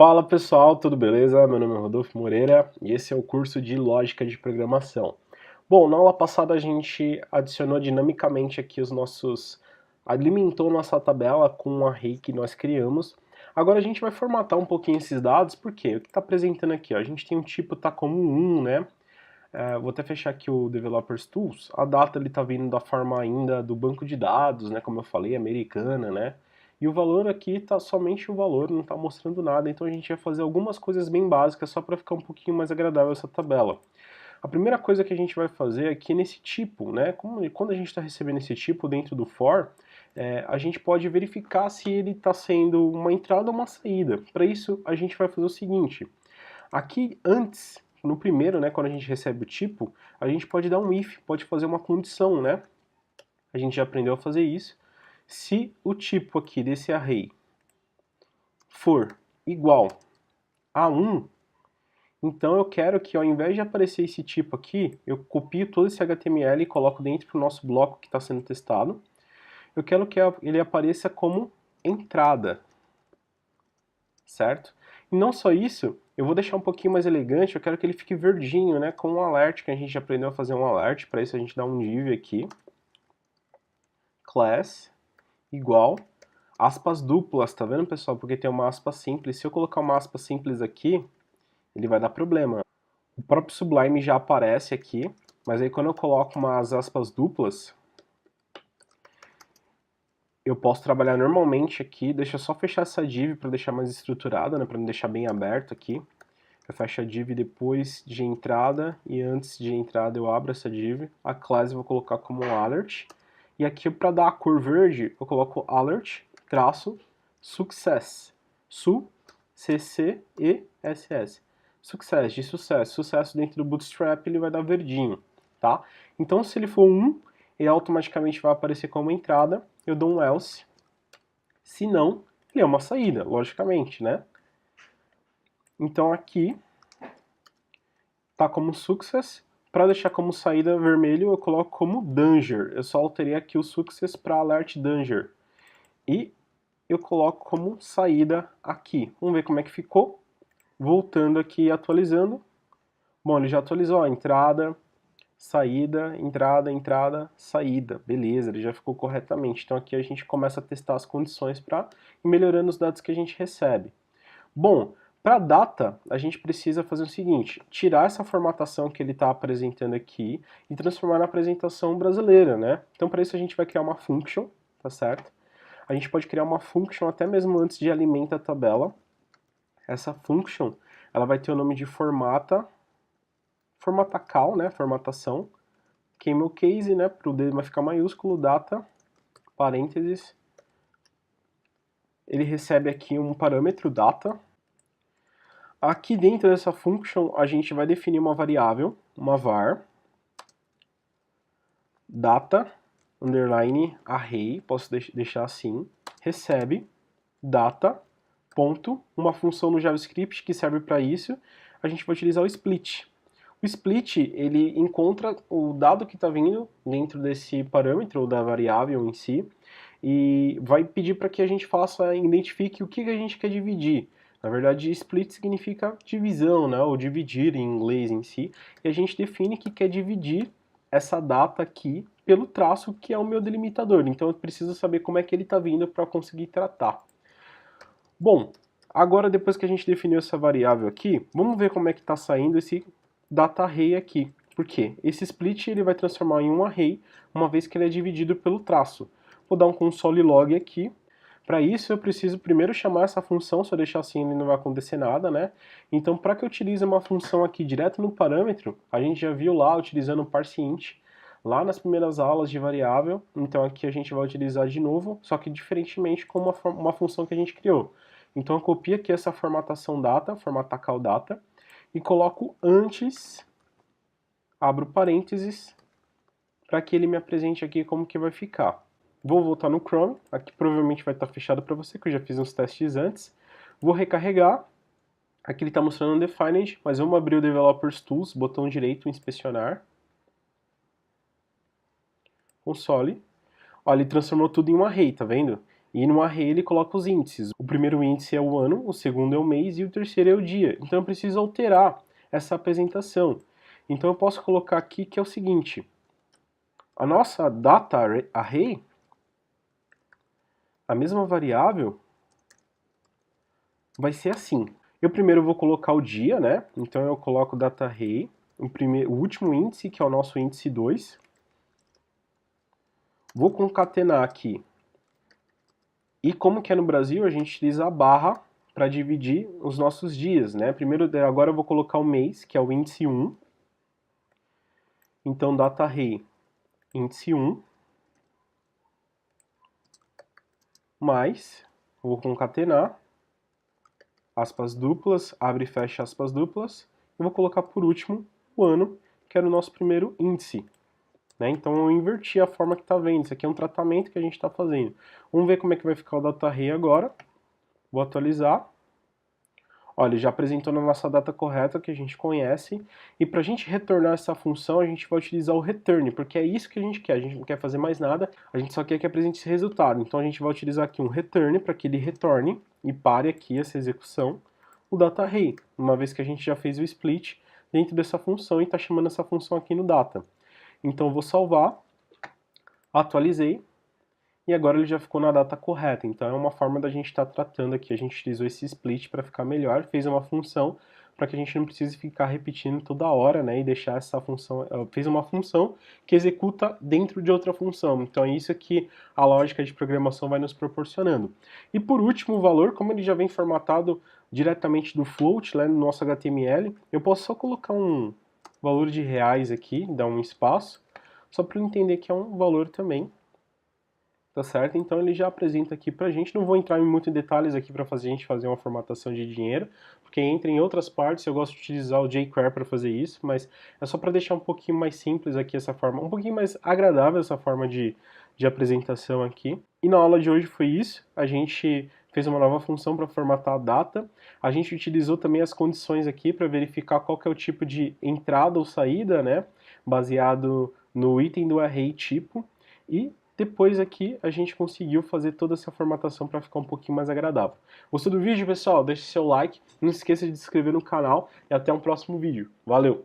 Fala pessoal, tudo beleza? Meu nome é Rodolfo Moreira e esse é o curso de Lógica de Programação. Bom, na aula passada a gente adicionou dinamicamente aqui alimentou nossa tabela com um array que nós criamos. Agora a gente vai formatar um pouquinho esses dados, porque o que está apresentando aqui, ó, a gente tem um tipo tá como 1, né? Vou até fechar aqui o Developers Tools. A data ele está vindo da forma ainda do banco de dados, né? Como eu falei, americana, né? E o valor aqui está somente o valor, não está mostrando nada. Então a gente vai fazer algumas coisas bem básicas só para ficar um pouquinho mais agradável essa tabela. A primeira coisa que a gente vai fazer aqui nesse tipo, né? Quando a gente está recebendo esse tipo dentro do for, a gente pode verificar se ele está sendo uma entrada ou uma saída. Para isso a gente vai fazer o seguinte. Aqui antes, no primeiro, né, quando a gente recebe o tipo, a gente pode dar um if, pode fazer uma condição, né? A gente já aprendeu a fazer isso. Se o tipo aqui desse array for igual a 1, então eu quero que ao invés de aparecer esse tipo aqui, eu copio todo esse HTML e coloco dentro do nosso bloco que está sendo testado. Eu quero que ele apareça como entrada, certo? E não só isso, eu vou deixar um pouquinho mais elegante, eu quero que ele fique verdinho, né, com um alert, que a gente já aprendeu a fazer um alert. Para isso a gente dá um div aqui, class, igual, aspas duplas, tá vendo pessoal? Porque tem uma aspa simples, se eu colocar uma aspa simples aqui, ele vai dar problema. O próprio Sublime já aparece aqui, mas aí quando eu coloco umas aspas duplas, eu posso trabalhar normalmente aqui. Deixa eu só fechar essa div para deixar mais estruturada, né, para não deixar bem aberto aqui. Eu fecho a div depois de entrada e antes de entrada eu abro essa div. A class eu vou colocar como alert. E aqui para dar a cor verde eu coloco alert traço success. C-C-E-S-S. Success, de sucesso. Sucesso dentro do Bootstrap ele vai dar verdinho, tá? Então se ele for 1, ele automaticamente vai aparecer como entrada. Eu dou um else. Se não, ele é uma saída, logicamente, né? Então aqui tá como success. Para deixar como saída vermelho, eu coloco como danger. Eu só alterei aqui o success para alert danger. E eu coloco como saída aqui. Vamos ver como é que ficou. Voltando aqui e atualizando. Bom, ele já atualizou, ó, entrada, saída, entrada, entrada, saída. Beleza, ele já ficou corretamente. Então aqui a gente começa a testar as condições para ir melhorando os dados que a gente recebe. Bom, para data, a gente precisa fazer o seguinte, tirar essa formatação que ele está apresentando aqui e transformar na apresentação brasileira, né? Então para isso a gente vai criar uma function, tá certo? A gente pode criar uma function até mesmo antes de alimentar a tabela. Essa function, ela vai ter o nome de formatacal, né? Formatação. Camel case, né? Para o D vai ficar maiúsculo, data, parênteses. Ele recebe aqui um parâmetro data. Aqui dentro dessa function, a gente vai definir uma variável, uma var, data, underline, array, posso deixar assim, recebe, data, ponto, uma função no JavaScript que serve para isso, a gente vai utilizar o split. O split, ele encontra o dado que está vindo dentro desse parâmetro, ou da variável em si, e vai pedir para que a gente identifique o que a gente quer dividir. Na verdade, split significa divisão, né, ou dividir em inglês em si, e a gente define que quer dividir essa data aqui pelo traço que é o meu delimitador. Então eu preciso saber como é que ele está vindo para conseguir tratar. Bom, agora depois que a gente definiu essa variável aqui, vamos ver como é que está saindo esse data array aqui. Por quê? Esse split ele vai transformar em um array, uma vez que ele é dividido pelo traço. Vou dar um console log aqui. Para isso eu preciso primeiro chamar essa função, se eu deixar assim ele não vai acontecer nada, né? Então para que eu utilize uma função aqui direto no parâmetro, a gente já viu lá utilizando o parseInt, lá nas primeiras aulas de variável, então aqui a gente vai utilizar de novo, só que diferentemente com uma função que a gente criou. Então eu copio aqui essa formatação data, formatacal data, e coloco antes, abro parênteses, para que ele me apresente aqui como que vai ficar. Vou voltar no Chrome, aqui provavelmente vai estar fechado para você, que eu já fiz uns testes antes. Vou recarregar, aqui ele está mostrando Undefined, mas vamos abrir o Developers Tools, botão direito, inspecionar. Console. Olha, ele transformou tudo em um array, tá vendo? E no array ele coloca os índices. O primeiro índice é o ano, o segundo é o mês e o terceiro é o dia. Então eu preciso alterar essa apresentação. Então eu posso colocar aqui que é o seguinte: a nossa data array, a mesma variável, vai ser assim. Eu primeiro vou colocar o dia, né? Então eu coloco data array, o último índice, que é o nosso índice 2. Vou concatenar aqui. E como que é no Brasil, a gente utiliza a barra para dividir os nossos dias, né? Primeiro, agora eu vou colocar o mês, que é o índice 1. Então, data array, índice 1, mais, vou concatenar, aspas duplas, abre e fecha aspas duplas, e vou colocar por último o ano, que era o nosso primeiro índice. Né? Então eu inverti a forma que está vendo, isso aqui é um tratamento que a gente está fazendo. Vamos ver como é que vai ficar o data array agora. Vou atualizar. Olha, ele já apresentou na nossa data correta, que a gente conhece, e para a gente retornar essa função, a gente vai utilizar o return, porque é isso que a gente não quer fazer mais nada, a gente só quer que apresente esse resultado. Então a gente vai utilizar aqui um return para que ele retorne e pare aqui essa execução, o data array, uma vez que a gente já fez o split dentro dessa função e está chamando essa função aqui no data. Então eu vou salvar, atualizei, e agora ele já ficou na data correta. Então é uma forma da gente estar tratando aqui, a gente utilizou esse split para ficar melhor, fez uma função para que a gente não precise ficar repetindo toda hora, né, e deixar essa função, fez uma função que executa dentro de outra função. Então é isso que a lógica de programação vai nos proporcionando. E por último, o valor, como ele já vem formatado diretamente do float, né, no nosso HTML, eu posso só colocar um valor de reais aqui, dar um espaço, só para eu entender que é um valor também. Tá certo? Então ele já apresenta aqui pra gente. Não vou entrar em muitos detalhes aqui para a gente fazer uma formatação de dinheiro, porque entra em outras partes. Eu gosto de utilizar o jQuery para fazer isso, mas é só para deixar um pouquinho mais simples aqui essa forma, um pouquinho mais agradável essa forma de apresentação aqui. E na aula de hoje foi isso. A gente fez uma nova função para formatar a data. A gente utilizou também as condições aqui para verificar qual que é o tipo de entrada ou saída, né? Baseado no item do array tipo. E depois aqui a gente conseguiu fazer toda essa formatação para ficar um pouquinho mais agradável. Gostou do vídeo, pessoal? Deixe seu like, não esqueça de se inscrever no canal e até um próximo vídeo. Valeu!